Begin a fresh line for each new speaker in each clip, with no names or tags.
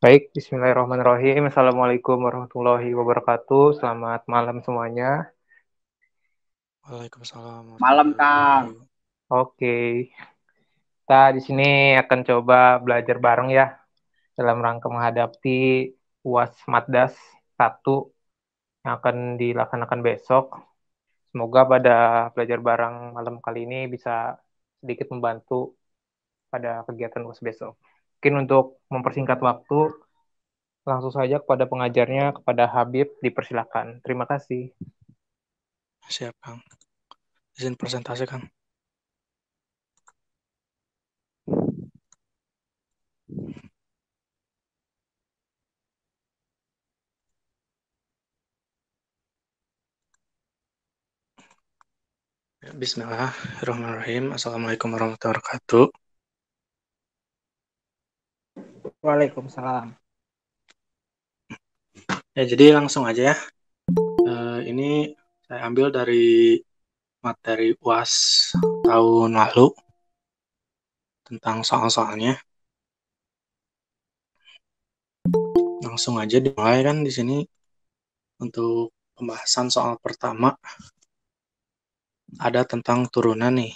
Baik, bismillahirrahmanirrahim. Assalamualaikum warahmatullahi wabarakatuh. Selamat malam semuanya.
Waalaikumsalam
Malam,
warahmatullahi
Kang.
wabarakatuh.
Oke, kita di sini akan coba belajar bareng ya dalam rangka menghadapi UAS Matdas 1 yang akan dilaksanakan besok. Semoga pada belajar bareng malam kali ini bisa sedikit membantu pada kegiatan UAS besok. Mungkin untuk mempersingkat waktu, langsung saja kepada pengajarnya, kepada Habib, dipersilakan. Terima kasih.
Siap, Kang. Izin presentasi, Kang. Bismillahirrahmanirrahim. Assalamualaikum warahmatullahi wabarakatuh.
Waalaikumsalam.
Ya, jadi langsung aja ya. Ini saya ambil dari materi UAS tahun lalu tentang soal-soalnya. Langsung aja dimulai kan di sini untuk pembahasan soal pertama ada tentang turunan nih.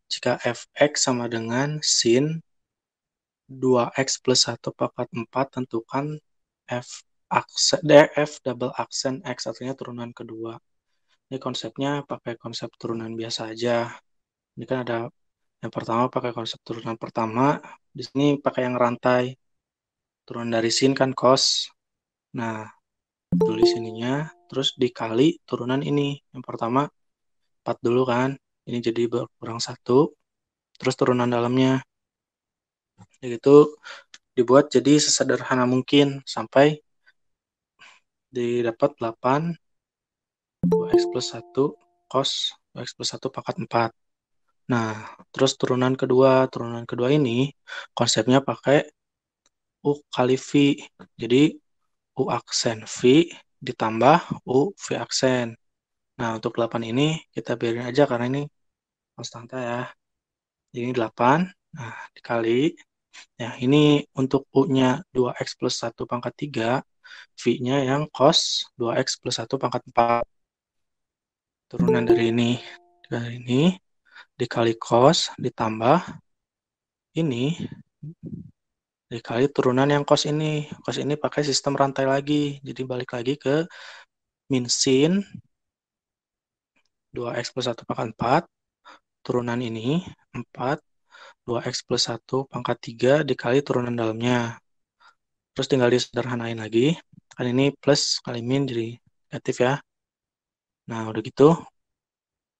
Jika fx sama dengan sin 2x plus 1 pangkat 4, tentukan f double aksen x, artinya turunan kedua. Ini konsepnya pakai konsep turunan biasa aja. Ini kan ada yang pertama pakai konsep turunan pertama, di sini pakai yang rantai. Turunan dari sin kan cos. Nah, tulis ininya, terus dikali turunan ini. Yang pertama 4 dulu kan, ini jadi berkurang 1, terus turunan dalamnya. Gitu dibuat jadi sesederhana mungkin sampai didapat 8 2x plus 1 cos 2x plus 1 pangkat 4. Nah, terus turunan kedua ini konsepnya pakai U kali V. Jadi U aksen V ditambah U V aksen. Nah, untuk 8 ini kita biarin aja karena ini konstanta ya. Ini 8. Nah, dikali. Ya, ini untuk U-nya 2x plus 1 pangkat 3, V-nya yang cos 2x plus 1 pangkat 4. Turunan dari ini dikali cos ditambah ini dikali turunan yang cos ini. Cos ini pakai sistem rantai lagi. Jadi balik lagi ke min sin 2x plus 1 pangkat 4. Turunan ini 4. 2x plus 1 pangkat 3 dikali turunan dalamnya. Terus tinggal disederhanain lagi. Kan ini plus kali min jadi negatif ya. Nah, udah gitu.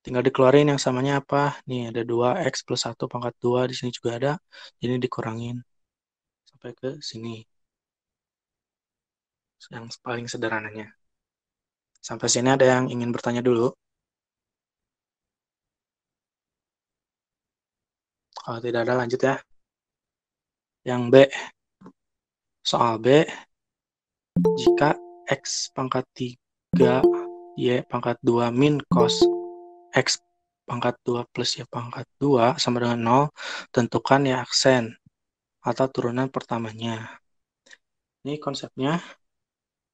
Tinggal dikeluarin yang samanya apa. Nih ada 2x plus 1 pangkat 2. Di sini juga ada. Jadi dikurangin. Sampai ke sini. Yang paling sederhananya. Sampai sini ada yang ingin bertanya dulu? Kalau tidak ada lanjut ya. Yang B. Soal B. Jika X pangkat 3 Y pangkat 2 min cos X pangkat 2 plus Y pangkat 2 sama dengan 0, tentukan Y aksen atau turunan pertamanya. Ini konsepnya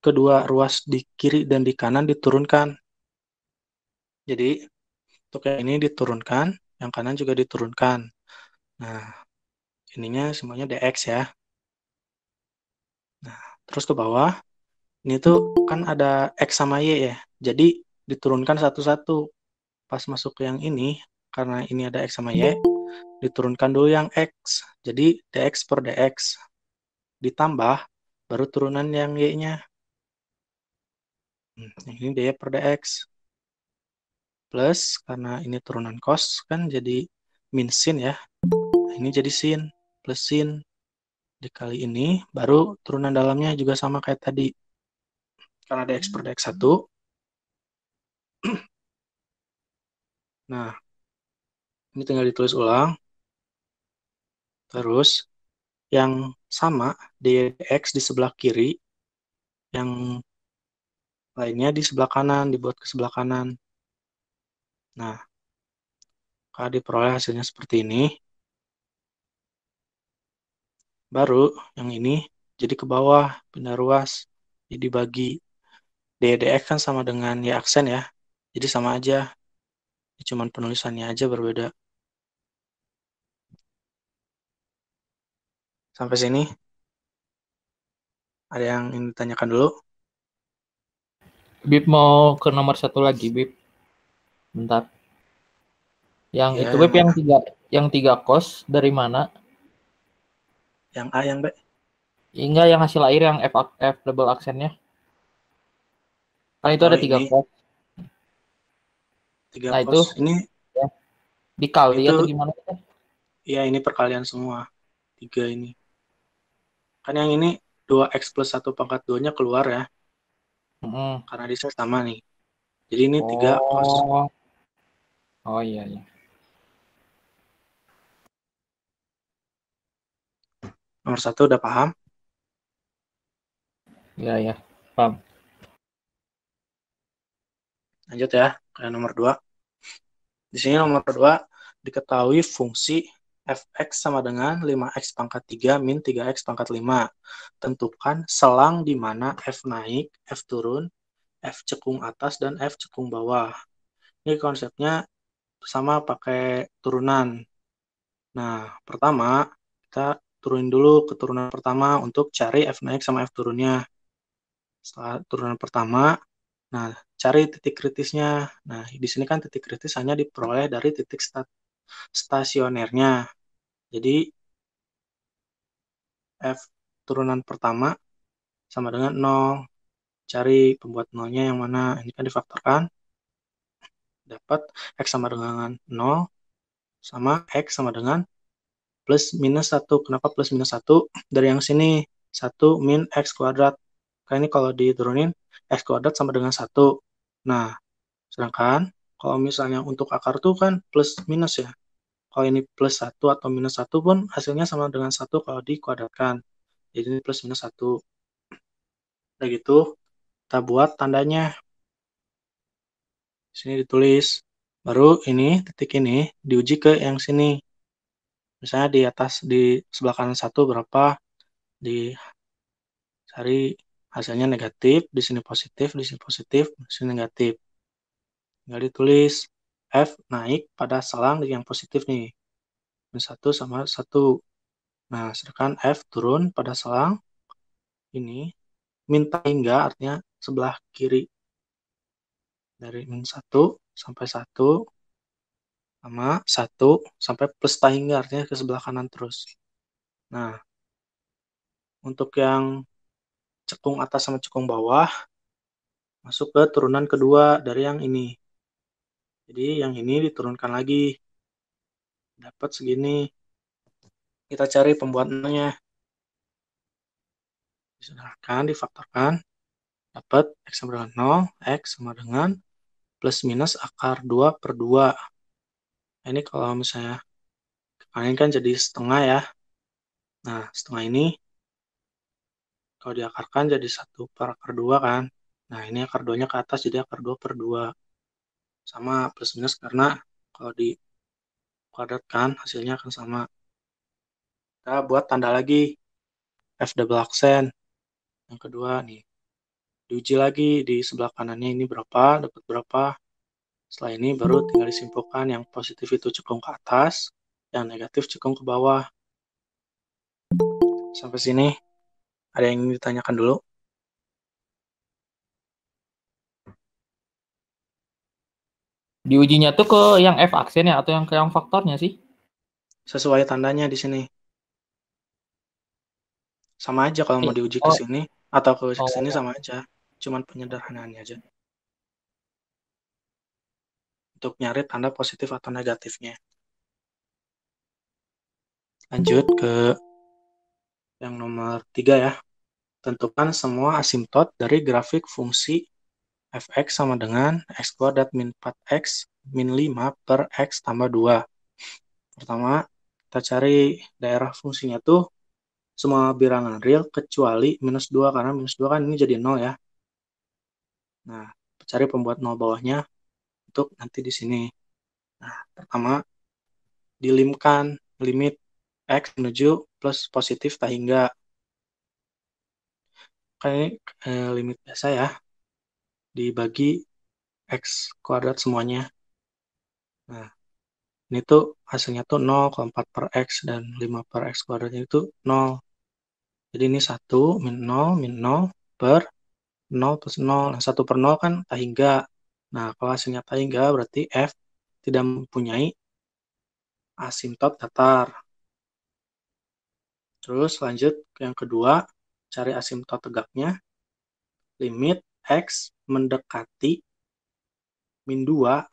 kedua ruas di kiri dan di kanan diturunkan. Jadi untuk yang ini diturunkan, yang kanan juga diturunkan. Nah, ininya semuanya dx ya. Nah, terus ke bawah, ini tuh kan ada x sama y ya. Jadi diturunkan satu-satu. Pas masuk ke yang ini, karena ini ada x sama y, diturunkan dulu yang x. Jadi dx per dx. Ditambah, baru turunan yang y-nya. Yang ini dy per dx. Plus, karena ini turunan cos, kan jadi min sin ya. Nah, ini jadi sin, plus sin. Dikali ini, baru turunan dalamnya juga sama kayak tadi. Karena dx per dx 1. Nah, ini tinggal ditulis ulang. Terus, yang sama, dx di sebelah kiri, yang lainnya di sebelah kanan, dibuat ke sebelah kanan. Nah, kalau diperoleh hasilnya seperti ini, baru yang ini jadi ke bawah, pindah ruas, jadi bagi dx kan sama dengan y aksen ya, jadi sama aja, cuman penulisannya aja berbeda. Sampai sini ada yang ingin ditanyakan dulu?
Bib mau ke nomor 1 lagi, Bib. Bentar. Yang
Ya,
itu Bib
yang
yang 3 cos dari mana?
Yang A, yang B?
Enggak, yang hasil air yang F double aksennya. Kan itu
Oh,
ada 3
ini
cos.
3
Nah,
cos.
itu
Ini
ya, dikali
itu
atau gimana?
ya ini perkalian semua. 3 ini. Kan yang ini 2x plus 1 pangkat 2-nya keluar ya.
Mm-mm.
Karena di sini sama nih. Jadi ini 3 cos.
Oh. Oh iya iya.
Nomor 1 udah paham?
Iya ya. Paham.
Lanjut ya ke nomor 2. Di sini nomor 2 diketahui fungsi fx sama dengan 5x pangkat 3 min 3x pangkat 5. Tentukan selang di mana f naik, f turun, f cekung atas, dan f cekung bawah. Ini konsepnya sama pakai turunan. Nah, pertama kita turunin dulu ke turunan pertama untuk cari f naik sama f turunnya. Setelah turunan pertama, nah cari titik kritisnya. Nah, di sini kan titik kritis hanya diperoleh dari titik stasionernya. Jadi f turunan pertama sama dengan 0. Cari pembuat nolnya yang mana? Ini kan difaktorkan. Dapat x sama dengan 0 sama x sama dengan plus minus 1. Kenapa plus minus 1? Dari yang sini, 1 min x kuadrat. Karena ini kalau diturunin, x kuadrat sama dengan 1. Nah, sedangkan kalau misalnya untuk akar tuh kan plus minus ya. Kalau ini plus 1 atau minus 1 pun hasilnya sama dengan 1 kalau dikuadratkan. Jadi ini plus minus 1. Udah gitu, kita buat tandanya. Di sini ditulis. Baru ini, titik ini, diuji ke yang sini. Misalnya di atas, di sebelah kanan 1 berapa, dicari hasilnya negatif, di sini positif, di sini negatif. Tinggal ditulis F naik pada selang yang positif nih. Min 1 sama 1. Nah, sedangkan F turun pada selang ini minta hingga artinya sebelah kiri. Dari min 1 sampai 1 sama 1 sampai plus hingga artinya ke sebelah kanan terus. Nah, untuk yang cekung atas sama cekung bawah masuk ke turunan kedua dari yang ini. Jadi yang ini diturunkan lagi. Dapat segini. Kita cari pembuat nolnya. Disederhanakan, difaktorkan. Dapat x sama dengan 0, x sama dengan plus minus akar 2 per 2. Nah, ini kalau misalnya kalian kan jadi setengah ya. Nah, setengah ini kalau diakarkan jadi 1 per akar 2 kan. Nah, ini akar 2-nya ke atas jadi akar 2 per 2. Sama plus minus karena kalau dikuadratkan hasilnya akan sama. Kita buat tanda lagi. F double aksen. Yang kedua nih. Diuji lagi di sebelah kanannya ini berapa, dapat berapa. Setelah ini baru tinggal disimpulkan yang positif itu cekung ke atas, yang negatif cekung ke bawah. Sampai sini ada yang ingin ditanyakan dulu?
Diujinya tuh ke yang F aksennya atau yang ke yang faktornya sih?
Sesuai tandanya di sini. Sama aja kalau mau diuji ke sini atau ke sini sama aja. Cuman penyederhanaannya aja. Untuk nyari tanda positif atau negatifnya. Lanjut ke yang nomor 3 ya. Tentukan semua asimtot dari grafik fungsi fx sama dengan x kuadrat min 4x min 5 per x tambah 2. Pertama, kita cari daerah fungsinya tuh semua bilangan real kecuali minus 2, karena minus 2 kan ini jadi 0 ya. Nah, cari pembuat 0 bawahnya untuk nanti di sini. Nah, pertama, dilimkan limit x menuju plus positif tak hingga. Kayak limit biasa ya, dibagi X kuadrat semuanya. Nah, ini tuh hasilnya tuh 0, kalau 4 per X dan 5 per X kuadratnya itu 0. Jadi ini 1 min 0 per 0 plus 0. Nah, 1 per 0 kan tak hingga. Nah, kalau hasilnya tak hingga berarti F tidak mempunyai asimtot datar. Terus lanjut ke yang kedua, cari asimtot tegaknya. Limit X mendekati min 2,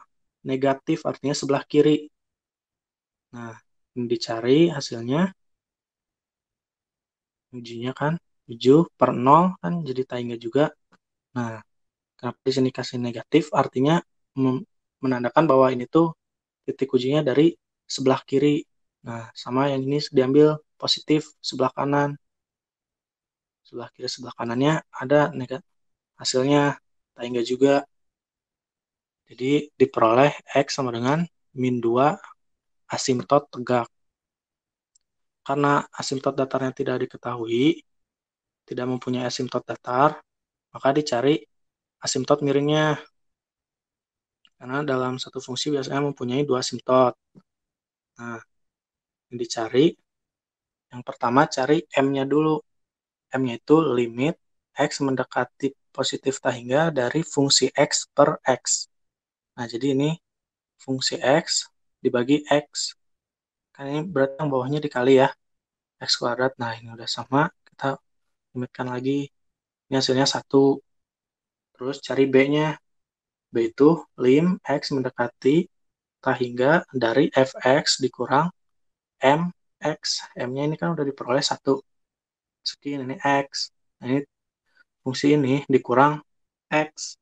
negatif artinya sebelah kiri. Nah, ini dicari hasilnya. Ujinya kan 7 per 0 kan jadi tak hingga juga. Nah, kenapa di sini kasih negatif? Artinya menandakan bahwa ini tuh titik ujinya dari sebelah kiri. Nah, sama yang ini diambil positif sebelah kanan. Sebelah kiri sebelah kanannya ada negatif. Hasilnya tak hingga juga. Jadi diperoleh X sama dengan min 2 asimtot tegak. Karena asimtot datarnya tidak diketahui, tidak mempunyai asimtot datar, maka dicari asimtot miringnya. Karena dalam satu fungsi biasanya mempunyai 2 asimtot. Nah, yang dicari, yang pertama cari M-nya dulu. M-nya itu limit X mendekati positif tak hingga dari fungsi X per X. Nah, jadi ini fungsi X dibagi X. Kan ini berarti yang bawahnya dikali ya, X kuadrat. Nah, ini udah sama, kita limitkan lagi. Ini hasilnya 1. Terus cari B-nya. B itu lim X mendekati tak hingga dari Fx dikurang Mx. M-nya ini kan udah diperoleh 1. Sekian ini X. Nah, ini fungsi ini dikurang X.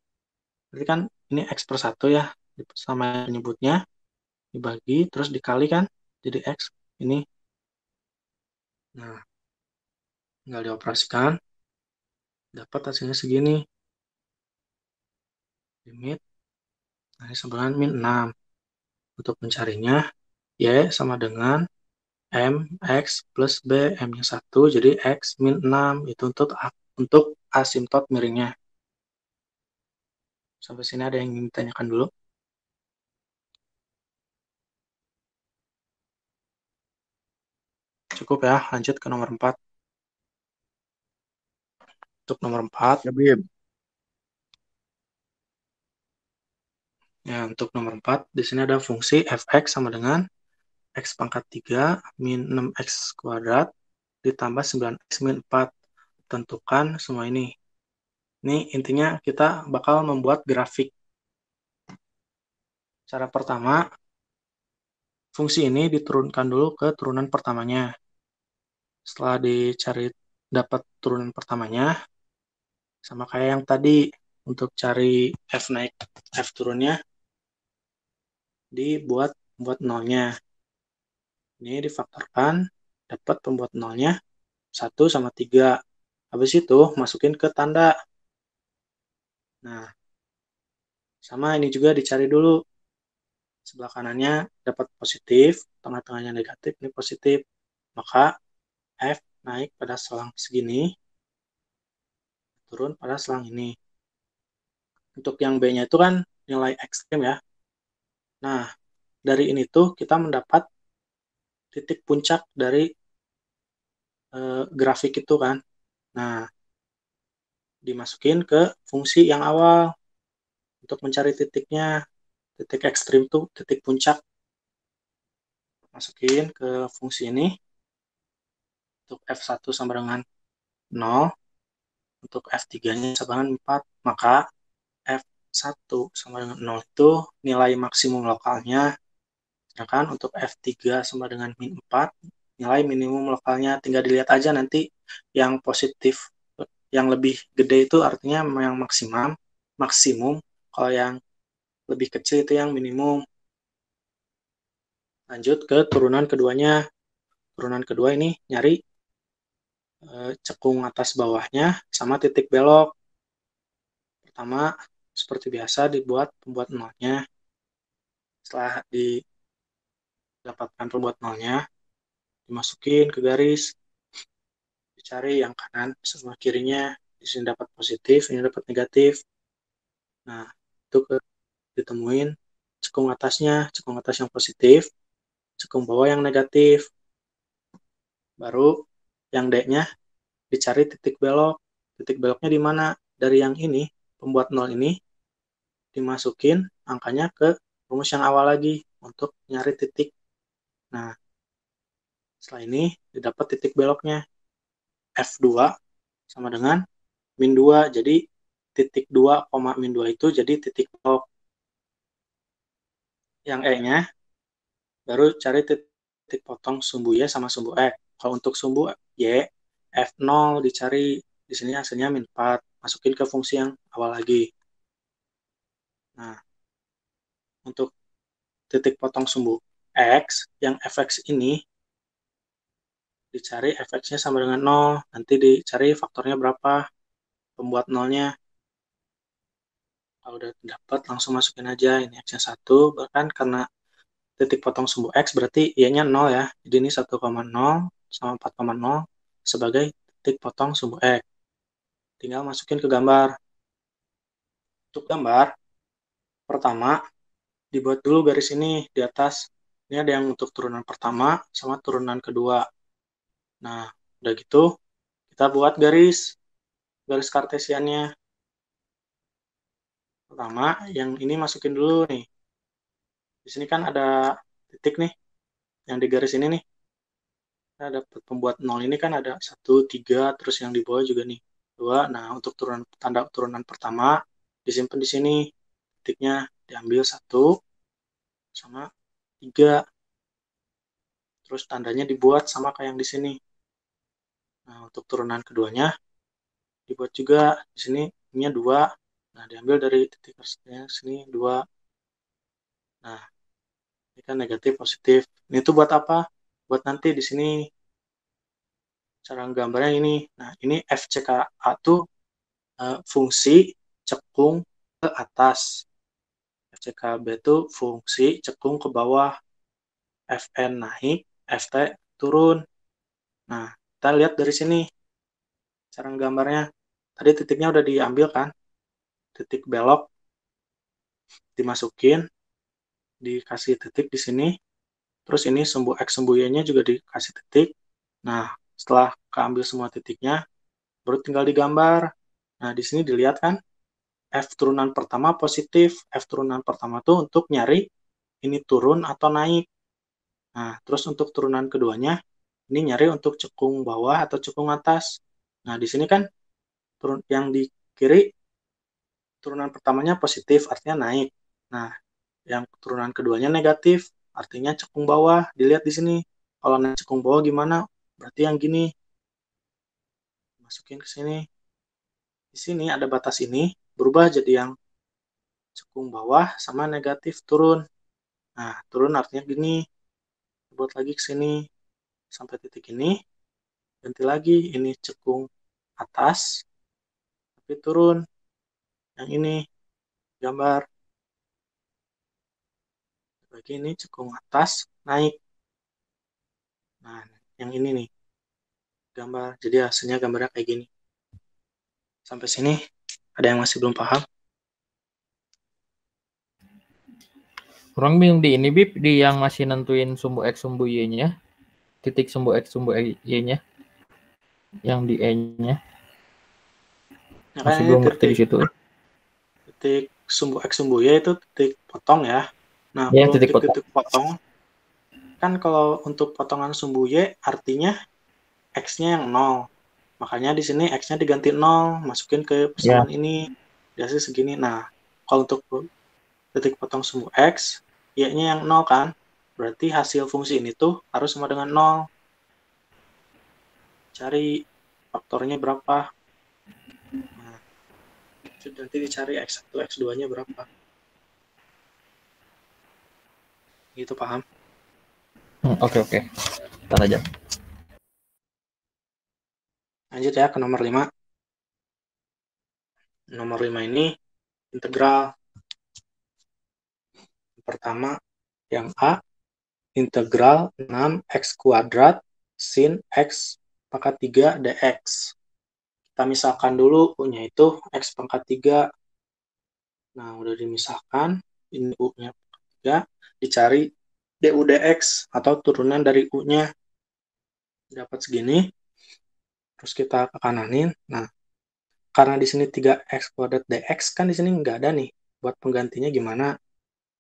Berarti kan ini X per 1 ya. Sama penyebutnya. Dibagi, terus dikali kan. Jadi X ini. Nah, tinggal dioperasikan. Dapat hasilnya segini. Limit. Nah, ini sama dengan min 6. Untuk mencarinya, Y sama dengan Mx plus B, M-nya 1, jadi X min 6. Itu untuk asimtot miringnya. Sampai sini ada yang ingin ditanyakan dulu? Cukup ya, lanjut ke nomor 4. Untuk nomor 4.
Ya, Bib.
Ya, untuk nomor 4, di sini ada fungsi fx sama dengan x pangkat 3 min 6x kuadrat ditambah 9x min 4. Tentukan semua ini. Ini intinya kita bakal membuat grafik. Cara pertama, fungsi ini diturunkan dulu ke turunan pertamanya. Setelah dicari dapat turunan pertamanya, sama kayak yang tadi, untuk cari f naik, f turunnya, dibuat nolnya. Ini difaktorkan, dapat pembuat nolnya 1 sama 3. Habis itu masukin ke tanda. Nah, sama ini juga dicari dulu. Sebelah kanannya dapat positif, tengah-tengahnya negatif, ini positif. Maka F naik pada selang segini, turun pada selang ini. Untuk yang B-nya itu kan nilai ekstrim ya. Nah, dari ini tuh kita mendapat titik puncak dari grafik itu kan. Nah, dimasukin ke fungsi yang awal untuk mencari titiknya. Titik ekstrim tuh titik puncak. Masukin ke fungsi ini. Untuk F1 sama dengan 0. Untuk F3-nya sama dengan 4. Maka F1 sama dengan 0 itu nilai maksimum lokalnya. Sedangkan untuk F3 sama dengan min 4, nilai minimum lokalnya. Tinggal dilihat aja nanti yang positif, yang lebih gede itu artinya yang maksimum. Kalau yang lebih kecil itu yang minimum. Lanjut ke turunan keduanya. Turunan kedua ini nyari cekung atas bawahnya sama titik belok. Pertama, seperti biasa dibuat pembuat nolnya. Setelah didapatkan pembuat nolnya, dimasukin ke garis. Dicari yang kanan sama kirinya. Di sini dapat positif, ini dapat negatif. Nah, itu ditemuin cekung atasnya, cekung atas yang positif, cekung bawah yang negatif. Baru yang D-nya dicari titik belok. Titik beloknya di mana? Dari yang ini, pembuat 0 ini, dimasukin angkanya ke rumus yang awal lagi untuk nyari titik. Nah, setelah ini didapat titik beloknya. F2 sama dengan min 2. Jadi titik 2, min 2 itu jadi titik belok. Yang E-nya baru cari titik potong sumbu Y sama sumbu X. Kalau untuk sumbu Y, F0 dicari. Di sini hasilnya min 4. Masukin ke fungsi yang awal lagi. Nah, untuk titik potong sumbu X, yang fx ini dicari fx-nya sama dengan 0. Nanti dicari faktornya berapa, pembuat 0-nya. Kalau udah dapat, langsung masukin aja. Ini x-nya 1, bahkan karena titik potong sumbu x berarti y-nya 0 ya. Jadi ini 1,0 sama 4,0 sebagai titik potong sumbu x. Tinggal masukin ke gambar. Untuk gambar, pertama, dibuat dulu garis ini di atas. Ini ada yang untuk turunan pertama sama turunan kedua. Nah, udah gitu, kita buat garis kartesiannya. Pertama, yang ini masukin dulu nih. Di sini kan ada titik nih, yang di garis ini nih. Ada pembuat 0 ini kan ada 1, 3, terus yang di bawah juga nih 2. Nah, untuk tanda turunan pertama disimpan di sini. Titiknya diambil 1 sama 3. Terus tandanya dibuat sama kayak yang di sini. Nah, untuk turunan keduanya dibuat juga di sini ini 2. Nah, diambil dari titik sini 2. Nah, ini kan negatif positif. Ini tuh buat apa? Buat nanti di sini cara gambarnya ini. Nah, ini FCKA tuh fungsi cekung ke atas. FCKB itu fungsi cekung ke bawah. FN naik, FT turun. Nah, kita lihat dari sini cara gambarnya. Tadi titiknya udah diambil kan? Titik belok dimasukin, dikasih titik di sini. Terus ini sumbu X sumbu Y-nya juga dikasih titik. Nah, setelah keambil semua titiknya, baru tinggal digambar. Nah, di sini dilihat kan, F turunan pertama positif. F turunan pertama tuh untuk nyari ini turun atau naik. Nah, terus untuk turunan keduanya, ini nyari untuk cekung bawah atau cekung atas. Nah, di sini kan yang di kiri turunan pertamanya positif, artinya naik. Nah, yang turunan keduanya negatif, artinya cekung bawah. Dilihat di sini. Kalau naik cekung bawah gimana? Berarti yang gini. Masukin ke sini. Di sini ada batas ini, berubah jadi yang cekung bawah sama negatif turun. Nah, turun artinya gini. Buat lagi ke sini. Sampai titik ini. Ganti lagi. Ini cekung atas. Tapi turun. Yang ini. Gambar. Lagi ini cekung atas. Naik. Nah, yang ini nih. Gambar. Jadi hasilnya gambarnya kayak gini. Sampai sini. Ada yang masih belum paham?
Kurang bingung di ini Bib, di yang masih nentuin sumbu X sumbu Y-nya. Titik sumbu X sumbu Y-nya. Yang di E-nya.
Nah,
Masih
kan
belum
ini
ngerti di situ.
titik sumbu X sumbu Y itu titik potong ya. Nah,
Ya,
kalau
titik
untuk
potong.
titik potong, kan kalau untuk potongan sumbu Y artinya X-nya yang 0. Makanya di sini X-nya diganti 0, masukin ke persamaan ini. Biasanya segini. Nah, kalau untuk titik potong sumbu X, Y-nya yang 0 kan? Berarti hasil fungsi ini tuh harus sama dengan 0. Cari faktornya berapa. Nah, nanti dicari X1, X2-nya berapa. Gitu, paham?
Oke. Ntar aja.
Lanjut ya ke nomor 5. Nomor 5 ini integral. Pertama, yang A, integral 6x kuadrat sin x pangkat 3 dx. Kita misalkan dulu U-nya itu X pangkat 3. Nah, udah dimisahkan, ini U-nya 3, dicari du dx atau turunan dari U-nya. Dapat segini, terus kita ke kananin. Nah, karena di sini 3x kuadrat dx, kan di sini nggak ada nih. Buat penggantinya gimana?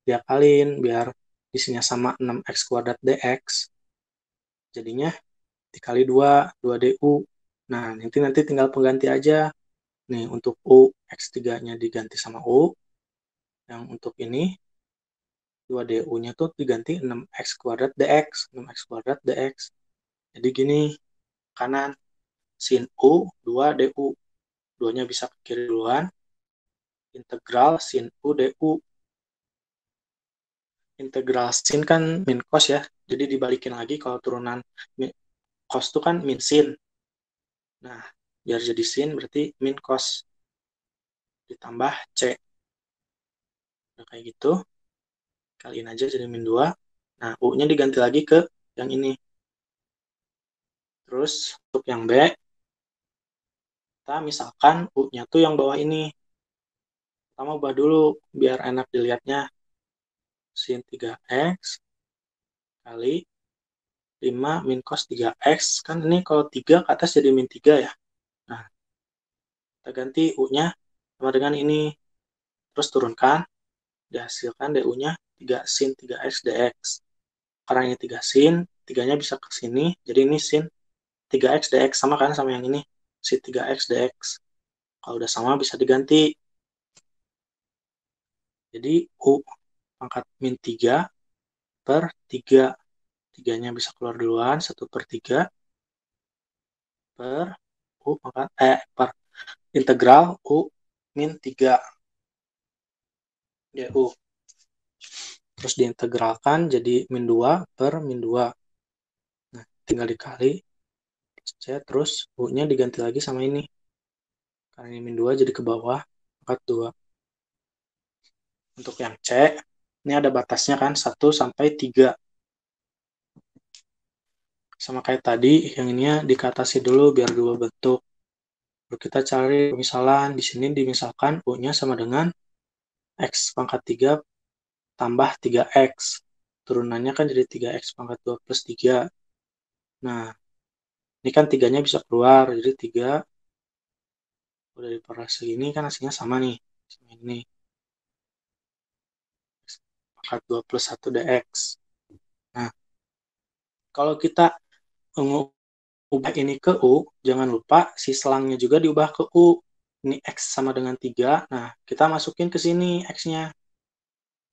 Diakalin, biar di sini sama 6x kuadrat dx. Jadinya dikali 2 du. Nah, nanti tinggal pengganti aja. Nih, untuk U, X3-nya diganti sama U. Yang untuk ini, 2du-nya tuh diganti 6x kuadrat dx. 6x kuadrat dx. Jadi gini, kanan, sin U, 2 du. 2-nya bisa ke kiri duluan. Integral sin U du. Integral sin kan min cos ya. Jadi dibalikin lagi kalau turunan cos itu kan min sin. Nah, biar jadi sin berarti min cos ditambah C. Nah, kayak gitu. Kaliin aja jadi min 2. Nah, U-nya diganti lagi ke yang ini. Terus, untuk yang B, kita misalkan U-nya tuh yang bawah ini. Pertama ubah dulu, biar enak dilihatnya. Sin 3x kali 5 min cos 3x. Kan ini kalau 3 ke atas jadi min 3 ya. Nah, kita ganti U-nya sama dengan ini. Terus turunkan, dihasilkan du-nya 3 sin 3x dx. Karena ini 3 sin, 3-nya bisa ke sini, jadi ini sin 3x dx, sama kan sama yang ini, sin 3x dx. Kalau udah sama bisa diganti. Jadi U pangkat min 3 per 3. 3-nya bisa keluar duluan, 1/3 per U pangkat, per integral U min 3 du. Terus diintegralkan jadi min 2 per min 2. Nah, tinggal dikali C, terus U-nya diganti lagi sama ini. Karena ini min 2 jadi ke bawah, pangkat 2. Untuk yang C, ini ada batasnya kan, 1 sampai 3. Sama kayak tadi, yang ininya dikatasi dulu biar dua bentuk. Lalu kita cari pemisalan, di sini dimisalkan U-nya sama dengan X pangkat 3 tambah 3X. Turunannya kan jadi 3X pangkat 2 plus 3. Nah, ini kan 3-nya bisa keluar, jadi 3 udah diperas segini kan hasilnya sama nih. Sama ini. X pangkat 2 plus 1 dx. Nah, kalau kita ubah ini ke U, jangan lupa si selangnya juga diubah ke U. Ini X sama dengan 3. Nah, kita masukin ke sini X-nya.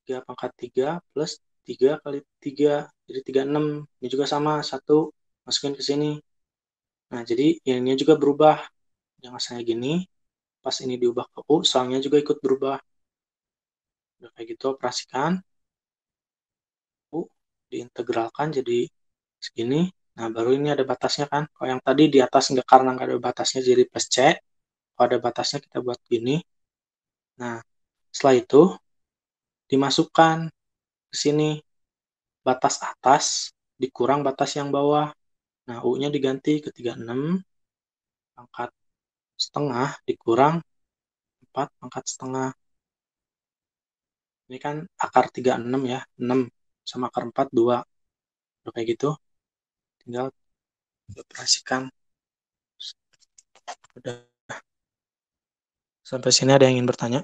3 pangkat 3 plus 3 kali 3. Jadi 36. Ini juga sama. 1 masukin ke sini. Nah, jadi ini juga berubah. Yang asalnya gini, pas ini diubah ke U, selangnya juga ikut berubah. Udah kayak gitu, operasikan. U diintegralkan jadi segini. Nah, baru ini ada batasnya kan. Kalau yang tadi di atas karena nggak ada batasnya jadi plus C. Kalau ada batasnya kita buat gini. Nah, setelah itu dimasukkan ke sini batas atas dikurang batas yang bawah. Nah, U-nya diganti ke 36 pangkat setengah dikurang 4 pangkat setengah. Ini kan akar 36 ya, 6 sama akar 4, 2. Udah kayak gitu, tinggal dioperasikan. Udah. Sampai sini ada yang ingin bertanya?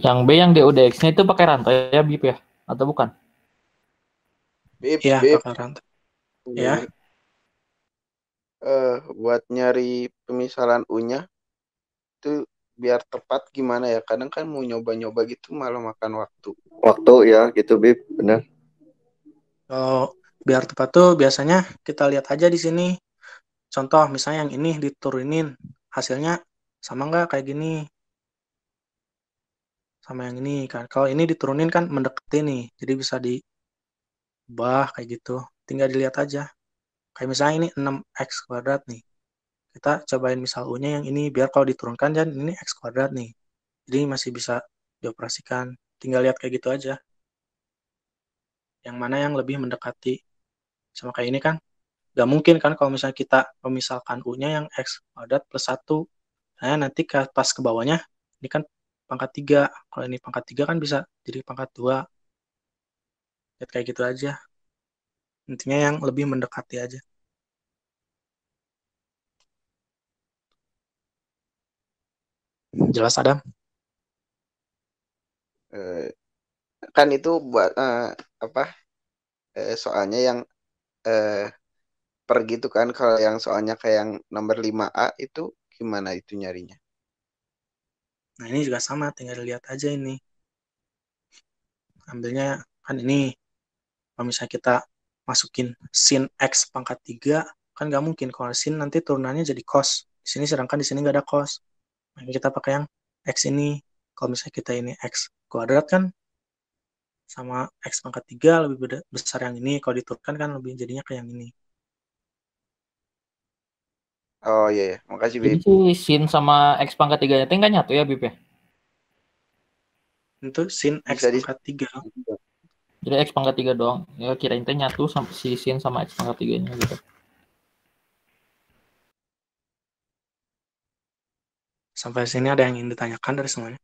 Yang B yang DODX-nya itu pakai rantai ya, Bip ya? Atau bukan?
Bip,
Iya,
Bip.
pakai rantai.
Ini,
Ya.
buat nyari pemisalan U-nya itu biar tepat gimana ya? Kadang kan mau nyoba-nyoba gitu malah makan waktu.
Waktu ya gitu, Bib, bener.
Kalau biar tepat tuh biasanya kita lihat aja di sini. Contoh misalnya yang ini diturunin, hasilnya sama nggak kayak gini? Sama yang ini kan. Kalau ini diturunin kan mendekati nih, jadi bisa diubah kayak gitu. Tinggal dilihat aja. Kayak misalnya ini 6x kuadrat nih. Kita cobain misal U-nya yang ini, biar kalau diturunkan dan ini x kuadrat nih. Jadi masih bisa dioperasikan. Tinggal lihat kayak gitu aja. Yang mana yang lebih mendekati. sama kayak ini kan. Gak mungkin kan kalau misalnya kita memisalkan U-nya yang X kuadrat plus 1. Nah, nanti pas ke bawahnya, ini kan pangkat 3. Kalau ini pangkat 3 kan bisa jadi pangkat 2. Lihat kayak gitu aja. Intinya yang lebih mendekati aja. Jelas, Adam?
Kan itu buat soalnya yang per gitu kan. Kalau yang soalnya kayak yang nomor 5A itu gimana itu nyarinya?
Nah, ini juga sama, tinggal lihat aja ini. Ambilnya kan ini, kalau misalnya kita masukin sin X pangkat 3, kan nggak mungkin. Kalau sin nanti turunannya jadi cos. Di sini sedangkan di sini nggak ada cos. Maka kita pakai yang X ini. Kalau misalnya kita ini X kuadrat kan sama X pangkat 3 lebih besar yang ini. Kalau diturunkan kan lebih jadinya kayak yang ini.
Oh iya, iya. Makasih
Jadi
Bib.
si sin sama X pangkat 3-nya teh nggak nyatu ya, Bib ya?
Itu sin X
Bisa di
pangkat 3.
Jadi X pangkat 3 doang. Ya kirain teh nyatu sama si sin sama X pangkat 3-nya gitu.
Sampai sini ada yang ingin ditanyakan dari semuanya?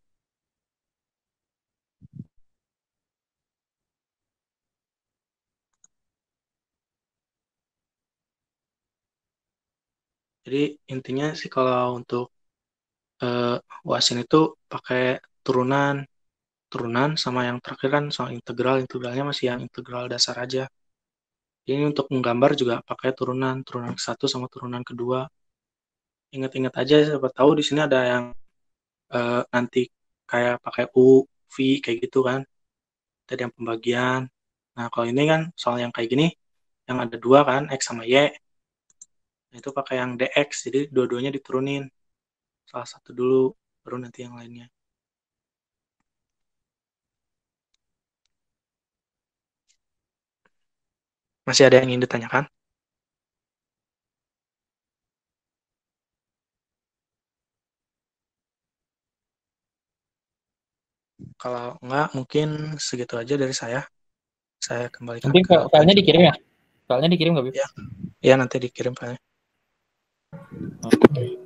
Jadi intinya sih kalau untuk UASin itu pakai turunan sama yang terakhir kan soal integralnya masih yang integral dasar aja. Ini untuk menggambar juga pakai turunan ke-1 sama turunan kedua. Ingat-ingat aja, siapa tahu di sini ada yang nanti kayak pakai U, V kayak gitu kan. Tadi yang pembagian. Nah, kalau ini kan soal yang kayak gini, yang ada 2 kan, X sama Y. Nah, itu pakai yang DX, jadi dua-duanya diturunin. Salah satu dulu, baru nanti yang lainnya. Masih ada yang ingin ditanyakan? Kalau enggak, mungkin segitu aja dari saya. Saya kembalikan
Nanti
ke
filenya
Pak
dikirim ya? Filenya dikirim nggak, Bib?
Ya, nanti dikirim filenya.
Oke.